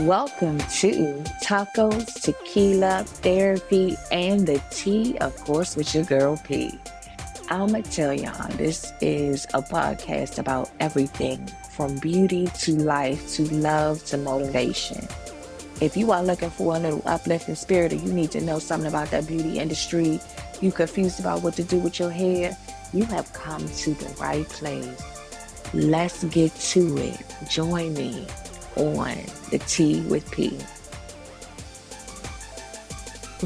Welcome to Tacos, Tequila, Therapy, and the Tea, of course, with your girl P. I'ma tell y'all, this is a podcast about everything from beauty to life to love to motivation. If you are looking for a little uplifting spirit or you need to know something about that beauty industry, you confused about what to do with your hair, you have come to the right place. Let's get to it. Join me on the Tea with P.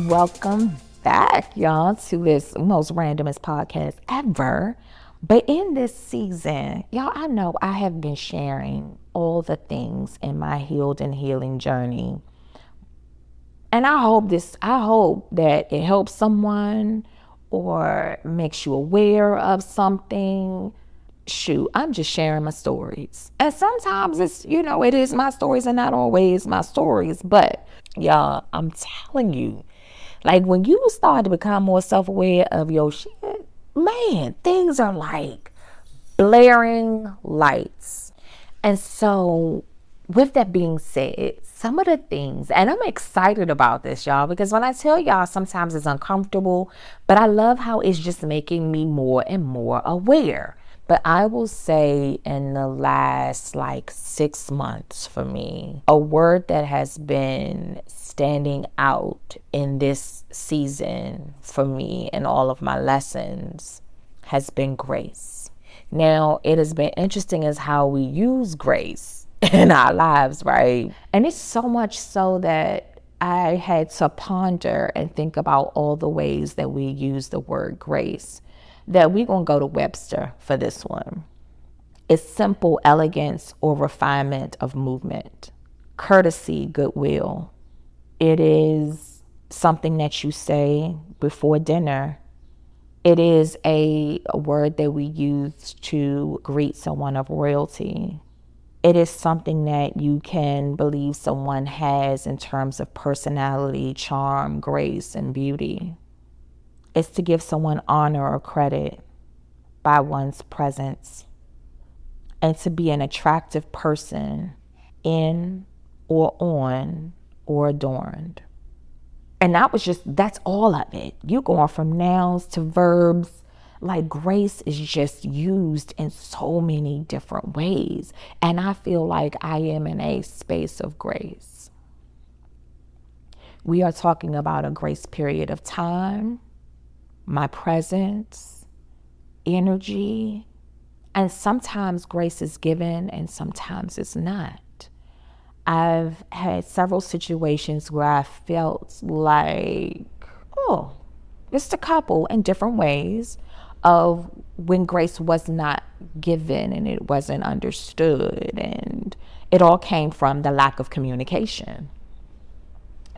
Welcome back, y'all, to this most randomest podcast ever. But in this season, y'all, I know I have been sharing all the things in my healed and healing journey. And I hope that it helps someone or makes you aware of something. Shoot, I'm just sharing my stories. And sometimes it is my stories and not always my stories. But y'all, I'm telling you, like when you start to become more self-aware of your shit, man, things are like blaring lights. And so with that being said, some of the things, and I'm excited about this, y'all, because when I tell y'all, sometimes it's uncomfortable, but I love how it's just making me more and more aware. But I will say in the last 6 months for me, a word that has been standing out in this season for me and all of my lessons has been grace. Now, it has been interesting as how we use grace in our lives, right? And it's so much so that I had to ponder and think about all the ways that we use the word grace, that we're going to go to Webster for this one. It's simple elegance or refinement of movement, courtesy, goodwill. It is something that you say before dinner. It is a word that we use to greet someone of royalty. It is something that you can believe someone has in terms of personality, charm, grace, and beauty. It's to give someone honor or credit by one's presence and to be an attractive person in or on or adorned. And that's all of it. You're going from nouns to verbs. Like grace is just used in so many different ways. And I feel like I am in a space of grace. We are talking about a grace period of time, my presence, energy, and sometimes grace is given and sometimes it's not. I've had several situations where I felt like, just a couple in different ways of when grace was not given and it wasn't understood, and it all came from the lack of communication.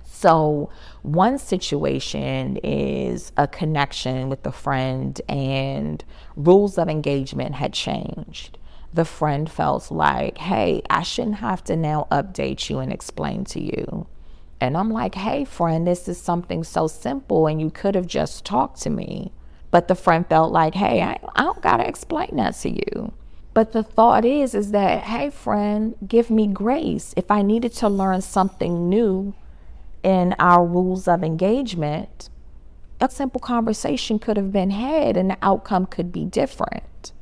So one situation is a connection with a friend and rules of engagement had changed. The friend felt like, hey, I shouldn't have to now update you and explain to you. And I'm like, hey, friend, this is something so simple and you could have just talked to me. But the friend felt like, hey, I don't got to explain that to you. But the thought is that, hey, friend, give me grace. If I needed to learn something new in our rules of engagement, a simple conversation could have been had and the outcome could be different.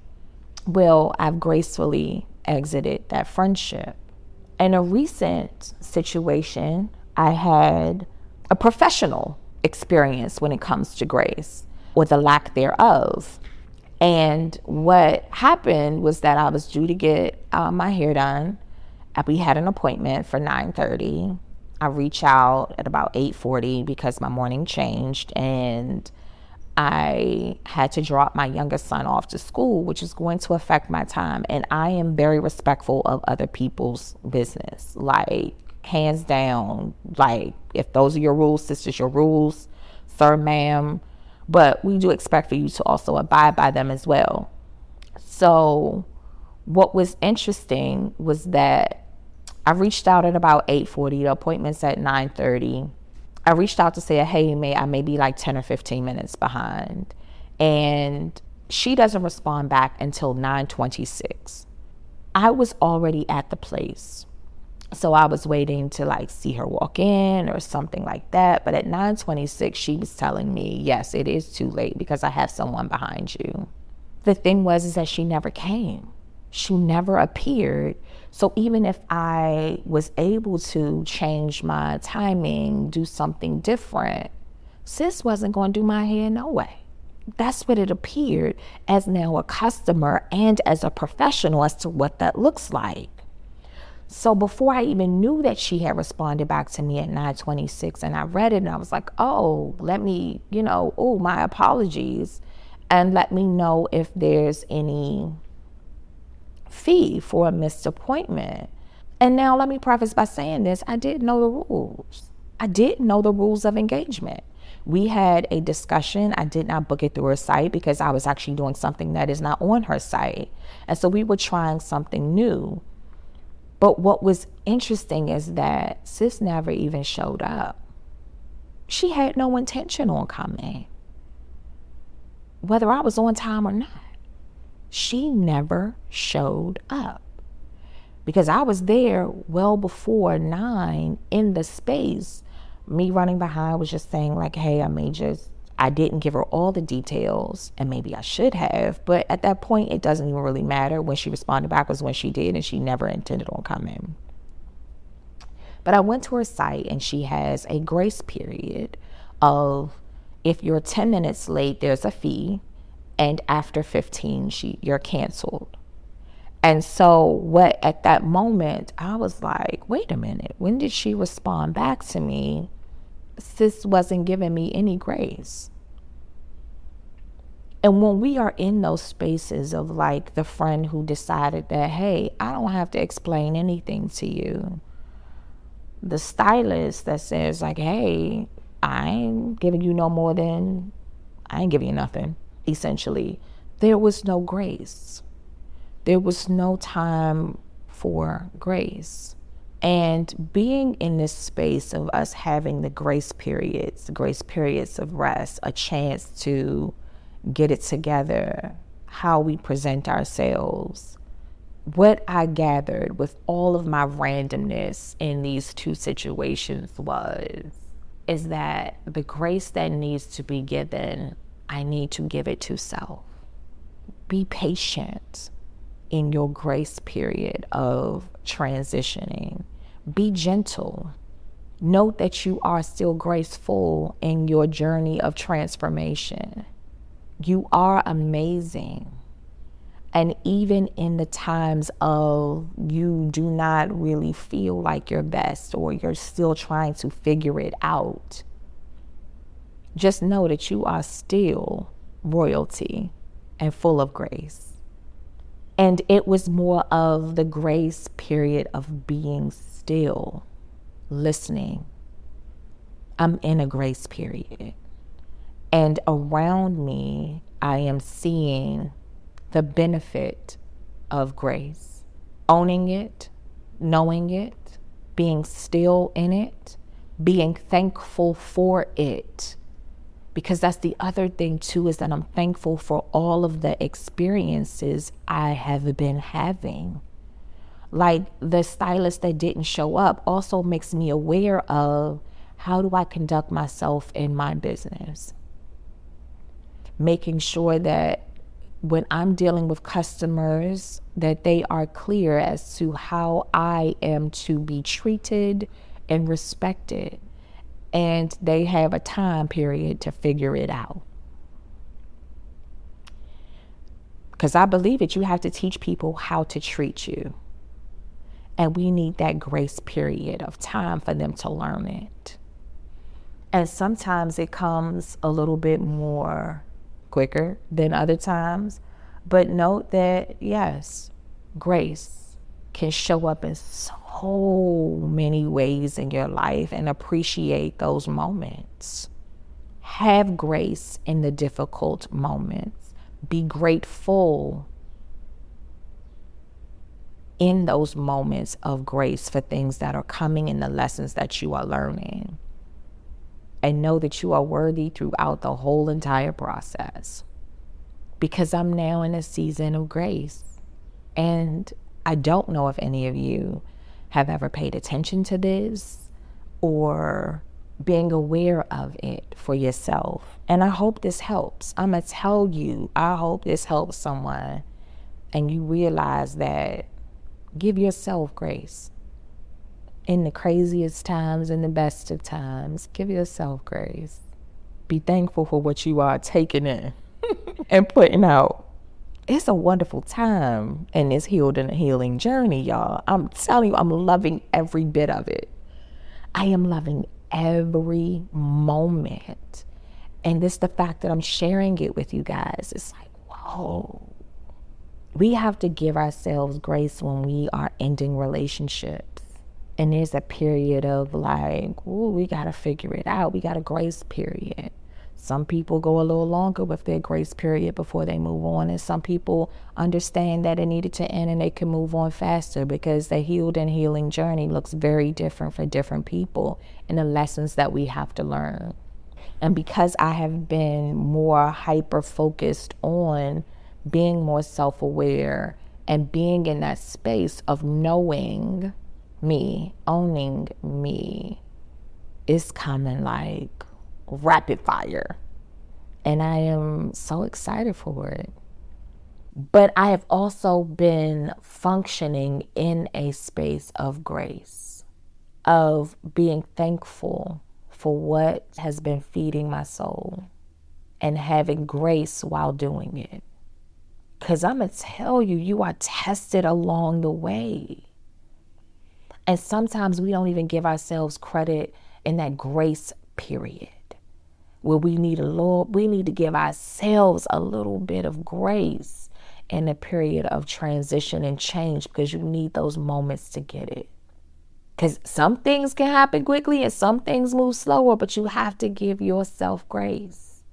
Well, I've gracefully exited that friendship. In a recent situation, I had a professional experience when it comes to grace, or the lack thereof. And what happened was that I was due to get my hair done. We had an appointment for 9:30. I reach out at about 8:40 because my morning changed and I had to drop my youngest son off to school, which is going to affect my time. And I am very respectful of other people's business. Like, hands down, like, if those are your rules, sisters, your rules, sir, ma'am. But we do expect for you to also abide by them as well. So what was interesting was that I reached out at about 8:40. The appointment's at 9:30. I reached out to say, hey, I may be like 10 or 15 minutes behind. And she doesn't respond back until 9:26. I was already at the place So I was waiting to like see her walk in or something like that. But at 9:26, she was telling me, yes, it is too late because I have someone behind you. The thing was is that she never came. She never appeared. So even if I was able to change my timing, do something different, sis wasn't going to do my hair no way. That's what it appeared as now a customer and as a professional as to what that looks like. So before I even knew that she had responded back to me at 9:26 and I read it and I was like, oh, let me, oh, my apologies. And let me know if there's any fee for a missed appointment. And now let me preface by saying this. I didn't know the rules. I didn't know the rules of engagement. We had a discussion. I did not book it through her site because I was actually doing something that is not on her site. And so we were trying something new. But what was interesting is that sis never even showed up. She had no intention on coming, whether I was on time or not. She never showed up because I was there well before 9 in the space. Me running behind was just saying like, hey, I didn't give her all the details and maybe I should have, but at that point, it doesn't even really matter. When she responded back was when she did, and she never intended on coming. But I went to her site and she has a grace period of if you're 10 minutes late, there's a fee. And after 15, you're canceled. And so at that moment, I was like, wait a minute, when did she respond back to me? Sis wasn't giving me any grace. And when we are in those spaces of like the friend who decided that, hey, I don't have to explain anything to you. The stylist that says like, hey, I ain't giving you nothing, essentially. There was no grace. There was no time for grace. And being in this space of us having the grace periods of rest, a chance to get it together, how we present ourselves. What I gathered with all of my randomness in these two situations is that the grace that needs to be given, I need to give it to self. Be patient in your grace period of transitioning. Be gentle. Note that you are still graceful in your journey of transformation. You are amazing. And even in the times of you do not really feel like your best or you're still trying to figure it out, just know that you are still royalty and full of grace. And it was more of the grace period of being still, listening. I'm in a grace period. And around me, I am seeing the benefit of grace, owning it, knowing it, being still in it, being thankful for it. Because that's the other thing too, is that I'm thankful for all of the experiences I have been having. Like the stylist that didn't show up also makes me aware of how do I conduct myself in my business. Making sure that when I'm dealing with customers, that they are clear as to how I am to be treated and respected. And they have a time period to figure it out. Because I believe that you have to teach people how to treat you. And we need that grace period of time for them to learn it. And sometimes it comes a little bit more quicker than other times. But note that, yes, grace can show up in so many ways in your life, and appreciate those moments. Have grace in the difficult moments. Be grateful in those moments of grace for things that are coming and the lessons that you are learning. And know that you are worthy throughout the whole entire process. Because I'm now in a season of grace. And I don't know if any of you have ever paid attention to this or being aware of it for yourself. And I hope this helps. I'm going to tell you, I hope this helps someone and you realize that give yourself grace. In the craziest times and the best of times, give yourself grace. Be thankful for what you are taking in and putting out. It's a wonderful time in this healed and healing journey, y'all. I'm telling you, I'm loving every bit of it. I am loving every moment. And it's the fact that I'm sharing it with you guys. It's like, whoa. We have to give ourselves grace when we are ending relationships. And there's a period of like, ooh, we got to figure it out. We got a grace period. Some people go a little longer with their grace period before they move on. And some people understand that it needed to end and they can move on faster because the healed and healing journey looks very different for different people and the lessons that we have to learn. And because I have been more hyper focused on being more self-aware and being in that space of knowing me, owning me, it's coming like rapid fire. And I am so excited for it. But I have also been functioning in a space of grace, of being thankful for what has been feeding my soul and having grace while doing it. Because I'm going to tell you, you are tested along the way. And sometimes we don't even give ourselves credit in that grace period where we need to give ourselves a little bit of grace in a period of transition and change because you need those moments to get it. Because some things can happen quickly and some things move slower, but you have to give yourself grace.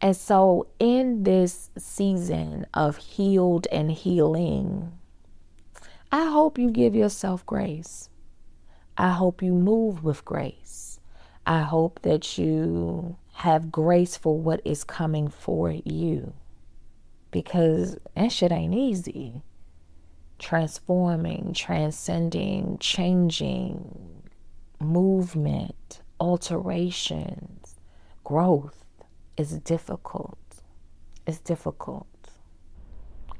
And so in this season of healed and healing, I hope you give yourself grace. I hope you move with grace. I hope that you have grace for what is coming for you. Because that shit ain't easy. Transforming, transcending, changing, movement, alterations, growth is difficult. It's difficult.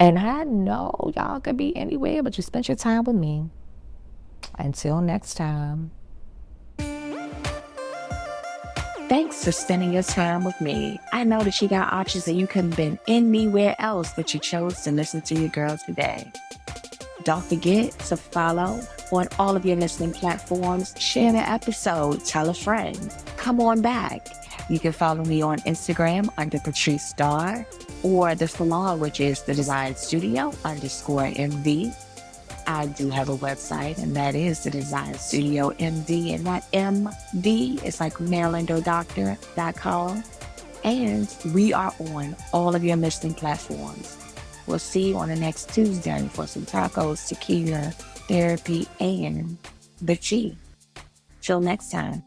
And I know y'all could be anywhere, but you spent your time with me. Until next time. Thanks for spending your time with me. I know that you got options that you couldn't have been anywhere else, but you chose to listen to your girl today. Don't forget to follow on all of your listening platforms. Share the episode. Tell a friend. Come on back. You can follow me on Instagram under Patrice Starr or the salon, which is the Design Studio _MD. I do have a website, and that is the Design Studio MD, and that MD is like MarylandDoctor.com. And we are on all of your listening platforms. We'll see you on the next Tuesday for some tacos, tequila, therapy, and the tea. Till next time.